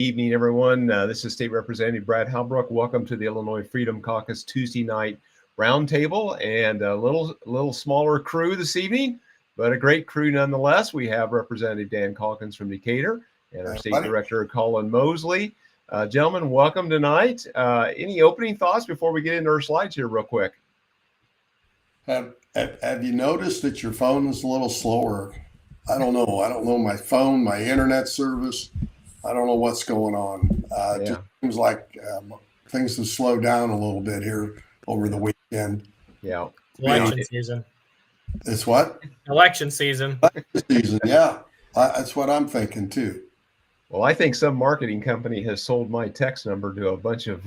Evening, everyone. This is State Representative Brad Halbrook. Welcome to the Illinois Freedom Caucus Tuesday night roundtable, and a little smaller crew this evening, but a great crew nonetheless. We have Representative Dan Calkins from Decatur and our State Director Colin Mosley. Gentlemen, welcome tonight. Any opening thoughts before we get into our slides here real quick? Have you noticed that your phone is a little slower? I don't know my phone, my internet service. I don't know what's going on. It just seems like things have slowed down a little bit here over the weekend. Yeah. Election season. It's what? Election season. Election season, yeah. That's what I'm thinking too. Well, I think some marketing company has sold my text number to a bunch of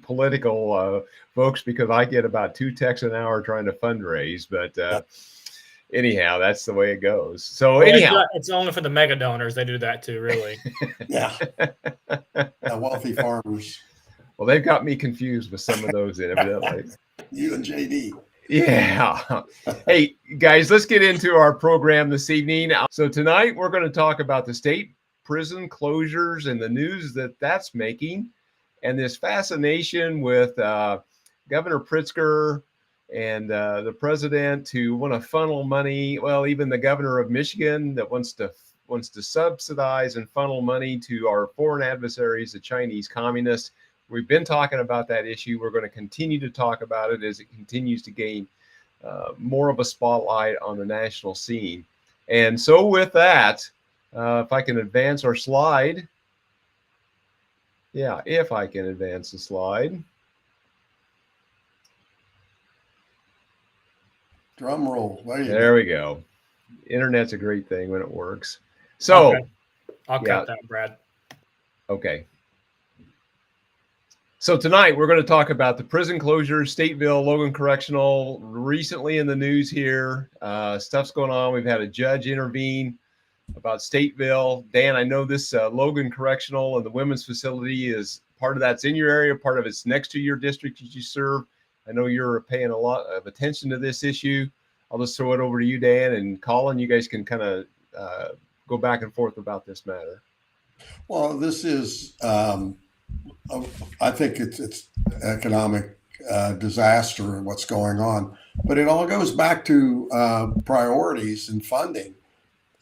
political folks, because I get about 2 texts an hour trying to fundraise. But anyhow, that's the way it goes. So anyhow, it's only for the mega donors. They do that too, really. Yeah. Wealthy farmers. Well, they've got me confused with some of those, evidently. You and JD. Yeah. Hey, guys, let's get into our program this evening. So tonight we're going to talk about the state prison closures and the news that's making, and this fascination with Governor Pritzker and the president to want to funnel money. Well, even the governor of Michigan that wants to subsidize and funnel money to our foreign adversaries, the Chinese communists. We've been talking about that issue. We're going to continue to talk about it as it continues to gain more of a spotlight on the national scene. And so with that, if I can advance our slide. Yeah, if I can advance the slide. Drum roll. There we go. Internet's a great thing when it works. So okay. I'll cut that, Brad. Okay. So tonight we're going to talk about the prison closures, Stateville, Logan Correctional. Recently in the news here, stuff's going on. We've had a judge intervene about Stateville. Dan, I know this Logan Correctional and the women's facility is part of that's in your area, part of it's next to your district that you serve. I know you're paying a lot of attention to this issue. I'll just throw it over to you, Dan, and Colin. You guys can kind of go back and forth about this matter. Well, this is, I think it's economic disaster and what's going on, but it all goes back to priorities and funding.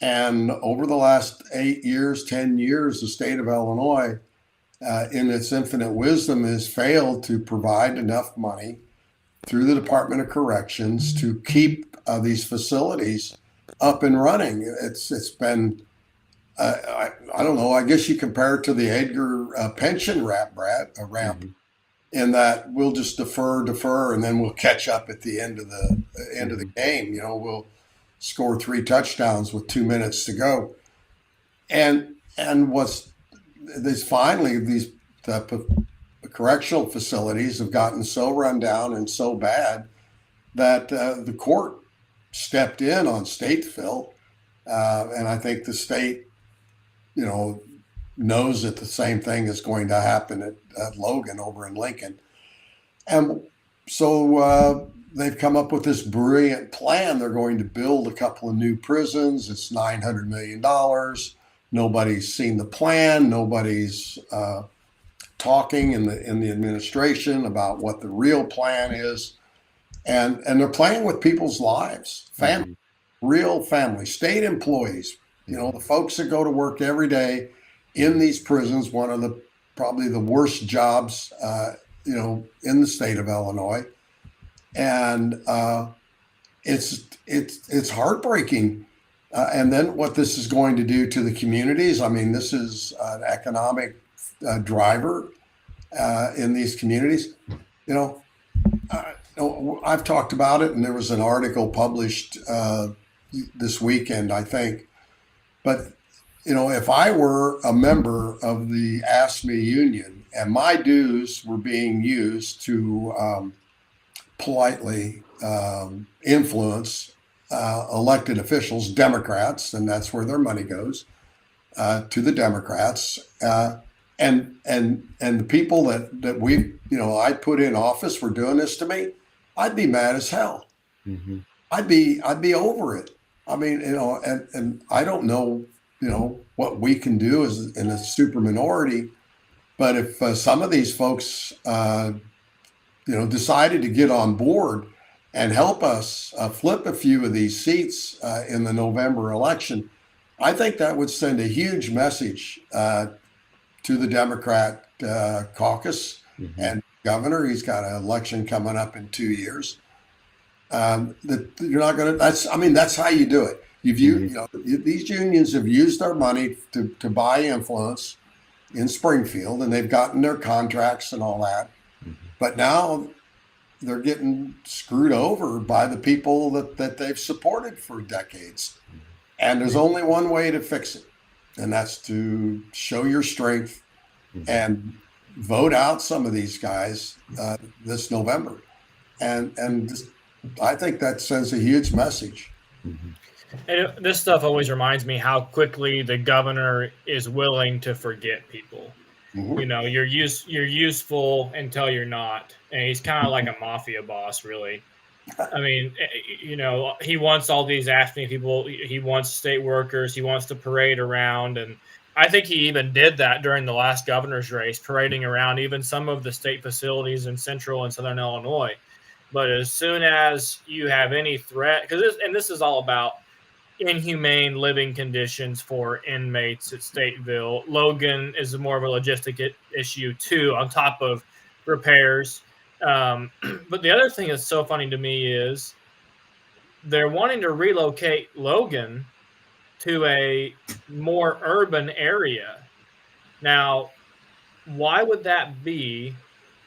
And over the last 8 years, 10 years, the state of Illinois, in its infinite wisdom, has failed to provide enough money through the Department of Corrections to keep these facilities up and running. It's been, I don't know, I guess you compare it to the Edgar pension ramp, in that we'll just defer, and then we'll catch up at the end of the game. You know, we'll score 3 touchdowns with 2 minutes to go. And what's this finally, the correctional facilities have gotten so run down and so bad that the court stepped in on Stateville. And I think the state, knows that the same thing is going to happen at Logan over in Lincoln. And so they've come up with this brilliant plan. They're going to build a couple of new prisons. It's $900 million. Nobody's seen the plan. Nobody's talking in the administration about what the real plan is. And they're playing with people's lives, family, real family, state employees, the folks that go to work every day in these prisons, one of probably the worst jobs, in the state of Illinois. And it's heartbreaking. And then what this is going to do to the communities. I mean, this is an economic driver in these communities. I've talked about it, and there was an article published this weekend, I think. But, if I were a member of the AFSCME union and my dues were being used to politely influence elected officials, Democrats, and that's where their money goes, to the Democrats, and the people that we, I put in office were doing this to me, I'd be mad as hell. Mm-hmm. I'd be over it. I mean, and I don't know what we can do is in a super minority. But if some of these folks, decided to get on board and help us flip a few of these seats in the November election, I think that would send a huge message to the Democrat caucus and governor. He's got an election coming up in 2 years. That you're not going to. That's how you do it. These unions have used their money to buy influence in Springfield, and they've gotten their contracts and all that. But now they're getting screwed over by the people that they've supported for decades. And there's only one way to fix it, and that's to show your strength and vote out some of these guys this November. And I think that sends a huge message. And this stuff always reminds me how quickly the governor is willing to forget people. You're useful until you're not. And he's kind of like a mafia boss, really. I mean, he wants all these AFSCME people. He wants state workers. He wants to parade around. And I think he even did that during the last governor's race, parading around even some of the state facilities in central and southern Illinois. But as soon as you have any threat, this is all about inhumane living conditions for inmates at Stateville. Logan is more of a logistic issue too, on top of repairs. But the other thing that's so funny to me is they're wanting to relocate Logan to a more urban area. Now, why would that be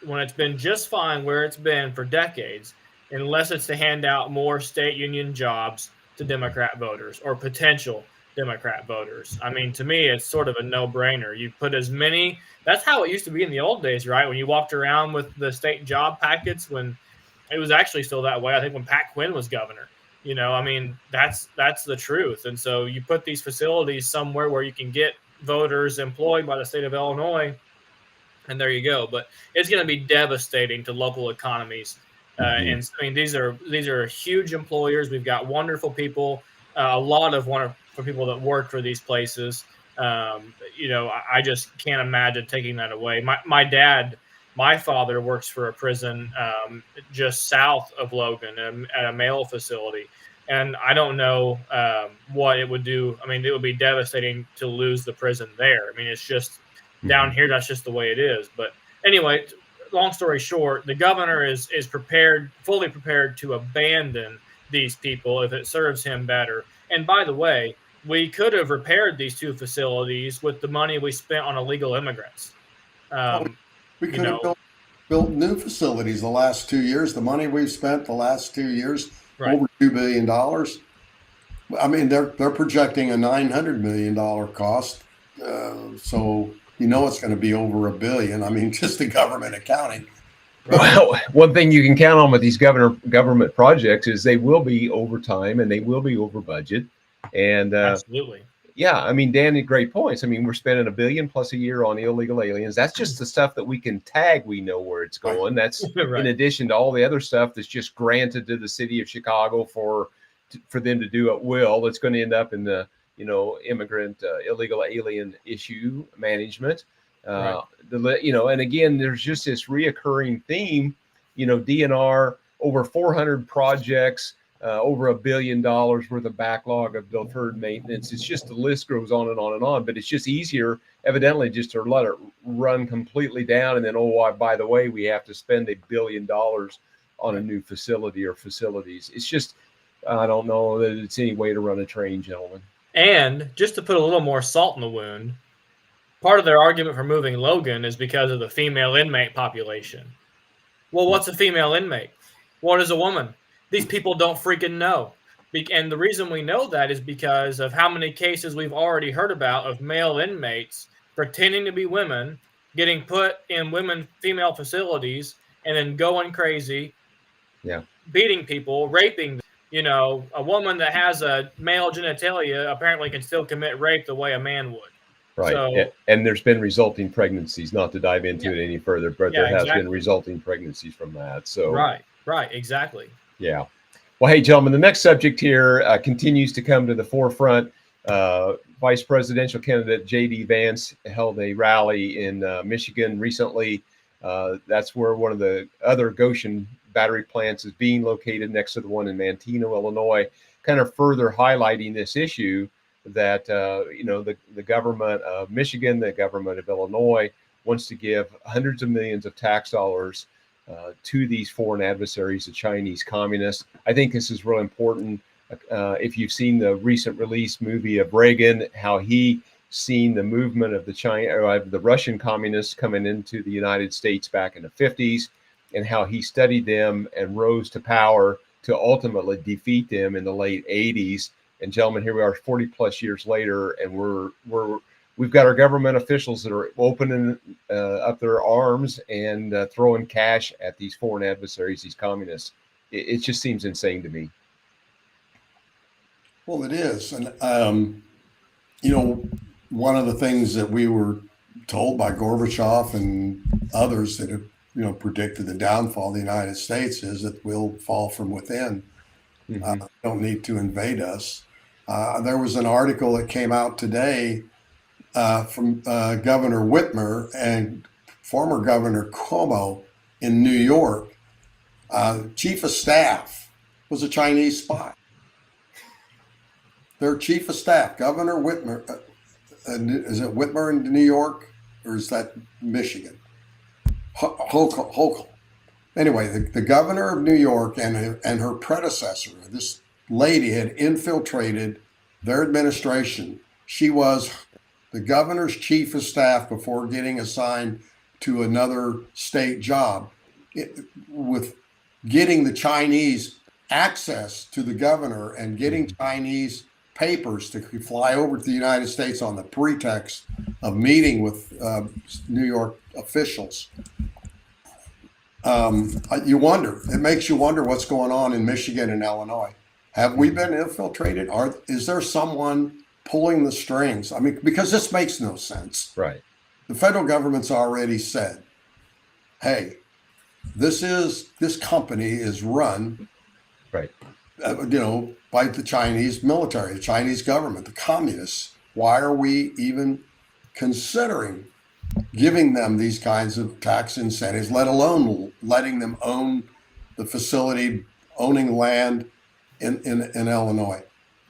when it's been just fine where it's been for decades, unless it's to hand out more state union jobs to Democrat voters or potential Democrat voters? I mean, to me, it's sort of a no-brainer. You put as many. That's how it used to be in the old days, right? When you walked around with the state job packets, when it was actually still that way. I think when Pat Quinn was governor, that's the truth. And so you put these facilities somewhere where you can get voters employed by the state of Illinois, and there you go. But it's going to be devastating to local economies. And I mean, these are huge employers. We've got wonderful people, a lot of wonderful people that work for these places. I just can't imagine taking that away. My father works for a prison just south of Logan at a male facility. And I don't know what it would do. I mean, it would be devastating to lose the prison there. I mean, it's just down here. That's just the way it is. But anyway, long story short, the governor is fully prepared to abandon these people if it serves him better. And by the way, we could have repaired these two facilities with the money we spent on illegal immigrants. We could have built new facilities the last 2 years. The money we've spent the last 2 years, right, over $2 billion. I mean, they're projecting a $900 million cost. So it's going to be over $1 billion. I mean, just the government accounting. Well, one thing you can count on with these government projects is they will be over time and they will be over budget. And absolutely. Yeah, I mean, Dan had great points. I mean, we're spending $1 billion+ a year on illegal aliens. That's just the stuff that we can tag. We know where it's going. That's right. In addition to all the other stuff that's just granted to the city of Chicago for them to do at will. That's going to end up in the immigrant illegal alien issue management. Right. And again, there's just this reoccurring theme. DNR, over 400 projects. Over $1 billion worth of backlog of deferred maintenance. It's just the list goes on and on and on, but it's just easier, evidently, just to let it run completely down. And then, by the way, we have to spend $1 billion on a new facility or facilities. It's just, I don't know that it's any way to run a train, gentlemen. And just to put a little more salt in the wound, part of their argument for moving Logan is because of the female inmate population. Well, what's a female inmate? What is a woman? These people don't freaking know. And the reason we know that is because of how many cases we've already heard about of male inmates pretending to be women, getting put in female facilities, and then going crazy, beating people, raping. A woman that has a male genitalia apparently can still commit rape the way a man would. Right. So, and there's been resulting pregnancies, not to dive into it any further, but there has been resulting pregnancies from that. So Right. Exactly. Yeah. Well, hey, gentlemen, the next subject here continues to come to the forefront. Vice presidential candidate J.D. Vance held a rally in Michigan recently. That's where one of the other GOTION battery plants is being located, next to the one in Manteno, Illinois, kind of further highlighting this issue that the government of Michigan, the government of Illinois, wants to give hundreds of millions of tax dollars to these foreign adversaries, the Chinese communists. I think this is really important. If you've seen the recent release movie of Reagan, how he seen the movement of the Russian communists coming into the United States back in the 50s, and how he studied them and rose to power to ultimately defeat them in the late 80s. And gentlemen, here we are 40 plus years later, and we've got our government officials that are opening up their arms and throwing cash at these foreign adversaries, these communists. It just seems insane to me. Well, it is. And, one of the things that we were told by Gorbachev and others that have, predicted the downfall of the United States is that we'll fall from within. Mm-hmm. Don't need to invade us. There was an article that came out today from Governor Whitmer and former Governor Cuomo in New York. Chief of staff was a Chinese spy. Their chief of staff, Governor Whitmer, is it Whitmer in New York, or is that Michigan? Hochul. Anyway, the governor of New York and her predecessor, this lady, had infiltrated their administration. She was the governor's chief of staff before getting assigned to another state job, with getting the Chinese access to the governor and getting Chinese papers to fly over to the United States on the pretext of meeting with New York officials. It makes you wonder what's going on in Michigan and Illinois. Have we been infiltrated? Is there someone pulling the strings? I mean, because this makes no sense. Right. The federal government's already said, hey, this company is run, right, by the Chinese military, the Chinese government, the communists. Why are we even considering giving them these kinds of tax incentives, let alone letting them own the facility, owning land in Illinois?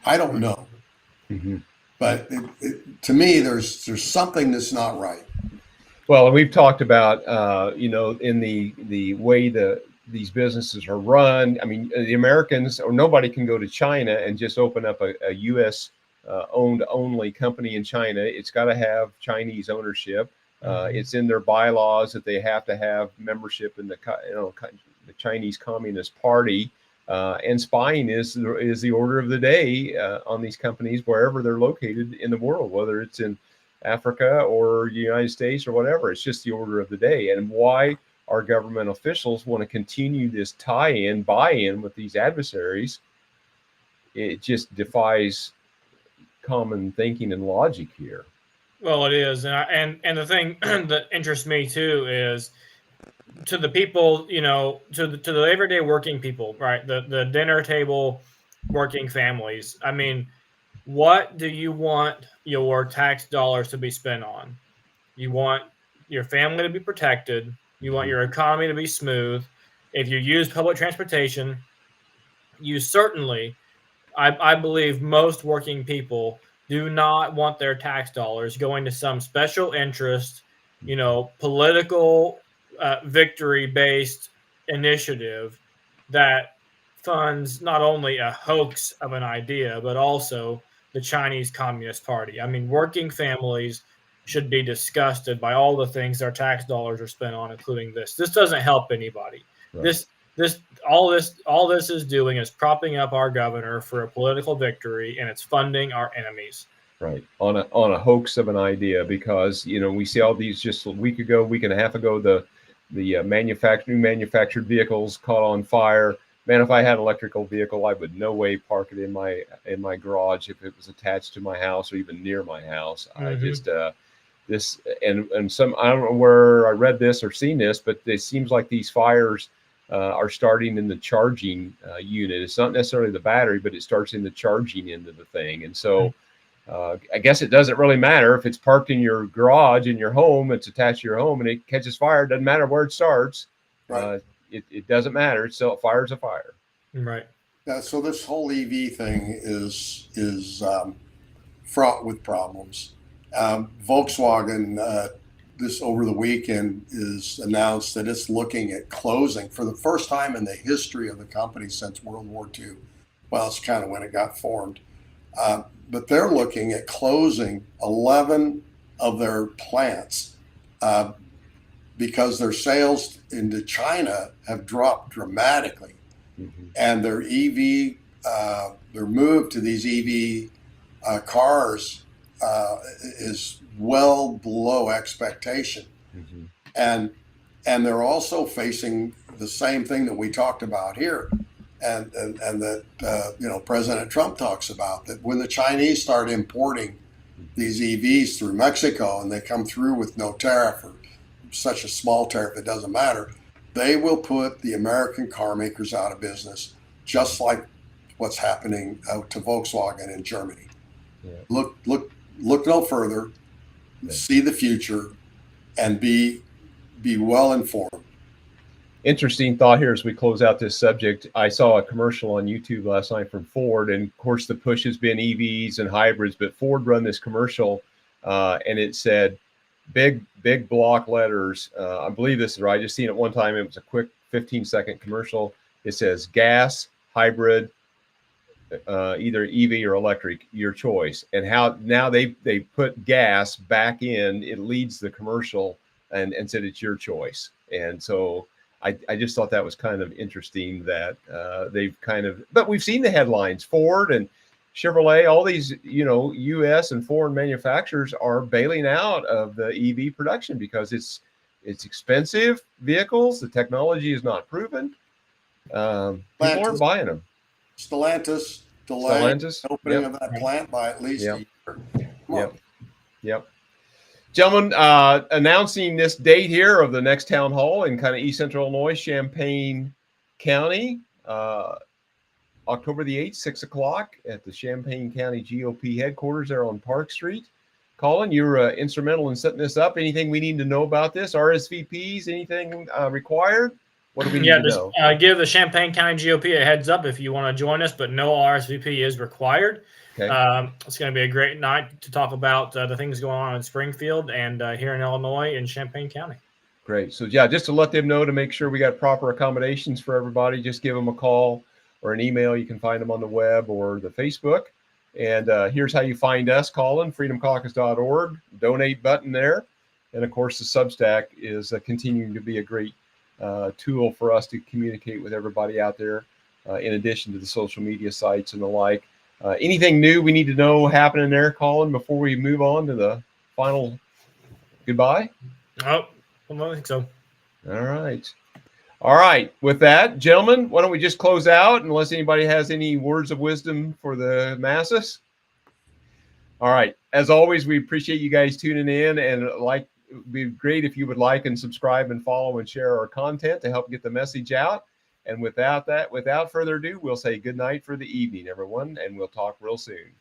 I don't know. Mm-hmm. But to me, there's something that's not right. Well, and we've talked about, in the way these businesses are run. I mean, the Americans, or nobody can go to China and just open up a U.S. Owned only company in China. It's got to have Chinese ownership. It's in their bylaws that they have to have membership in the Chinese Communist Party. And spying is the order of the day on these companies wherever they're located in the world, whether it's in Africa or the United States or whatever. It's just the order of the day. And why our government officials want to continue this buy-in with these adversaries, it just defies common thinking and logic here. Well, it is, and the thing that interests me too is to the people, to the everyday working people, right? The dinner table working families. I mean, what do you want your tax dollars to be spent on? You want your family to be protected. You want your economy to be smooth. If you use public transportation, you certainly, I believe most working people do not want their tax dollars going to some special interest, political victory-based initiative that funds not only a hoax of an idea, but also the Chinese Communist Party. I mean, working families should be disgusted by all the things their tax dollars are spent on, including this. This doesn't help anybody. Right. All this is doing is propping up our governor for a political victory, and it's funding our enemies. Right, on a hoax of an idea, because we see all these just a week and a half ago, the new manufactured vehicles caught on fire. Man, if I had an electrical vehicle, I would no way park it in my garage if it was attached to my house or even near my house. Mm-hmm. I just this and some, I don't know where I read this or seen this, but it seems like these fires are starting in the charging unit. It's not necessarily the battery, but it starts in the charging end of the thing. And so I guess it doesn't really matter if it's parked in your garage in your home, it's attached to your home, and it catches fire. It doesn't matter where it starts. Right. It doesn't matter. It's still, fire's a fire. Right. Yeah, so this whole EV thing is fraught with problems. Volkswagen this over the weekend is announced that it's looking at closing for the first time in the history of the company since World War II. Well, it's kind of when it got formed. But they're looking at closing 11 of their plants because their sales into China have dropped dramatically. Mm-hmm. And their EV, their move to these EV cars is well below expectation. Mm-hmm. And they're also facing the same thing that we talked about here. And that President Trump talks about, that when the Chinese start importing these EVs through Mexico and they come through with no tariff or such a small tariff, it doesn't matter, they will put the American car makers out of business, just like what's happening to Volkswagen in Germany. Yeah. Look no further, see the future, and be well informed. Interesting thought here as we close out this subject. I saw a commercial on YouTube last night from Ford, and of course the push has been EVs and hybrids, but Ford run this commercial and it said big block letters. I believe this is right. I just seen it one time. It was a quick 15-second commercial. It says gas, hybrid, either EV or electric, your choice. And how now they put gas back in, it leads the commercial and said it's your choice. And so I just thought that was kind of interesting that they've kind of, but we've seen the headlines. Ford and Chevrolet, all these, U.S. and foreign manufacturers are bailing out of the EV production because it's expensive vehicles. The technology is not proven. People aren't buying them. Stellantis delayed opening of that plant by at least a year. Yep. Gentlemen, announcing this date here of the next town hall in kind of East Central Illinois, Champaign County, October the 8th, 6 o'clock at the Champaign County GOP headquarters there on Park Street. Colin, you're instrumental in setting this up. Anything we need to know about this? RSVPs, anything required? What do we need to know? Give the Champaign County GOP a heads up if you want to join us, but no RSVP is required. Okay. It's going to be a great night to talk about the things going on in Springfield and here in Illinois in Champaign County. Great. So, yeah, just to let them know, to make sure we got proper accommodations for everybody, just give them a call or an email. You can find them on the web or the Facebook. And here's how you find us, Colin, freedomcaucus.org, donate button there. And, of course, the Substack is continuing to be a great tool for us to communicate with everybody out there, in addition to the social media sites and the like. Anything new we need to know happening there, Colin, before we move on to the final goodbye? Oh, I don't think so. All right. With that, gentlemen, why don't we just close out unless anybody has any words of wisdom for the masses? All right. As always, we appreciate you guys tuning in, and it'd be great if you would like and subscribe and follow and share our content to help get the message out. And without further ado, we'll say good night for the evening, everyone, and we'll talk real soon.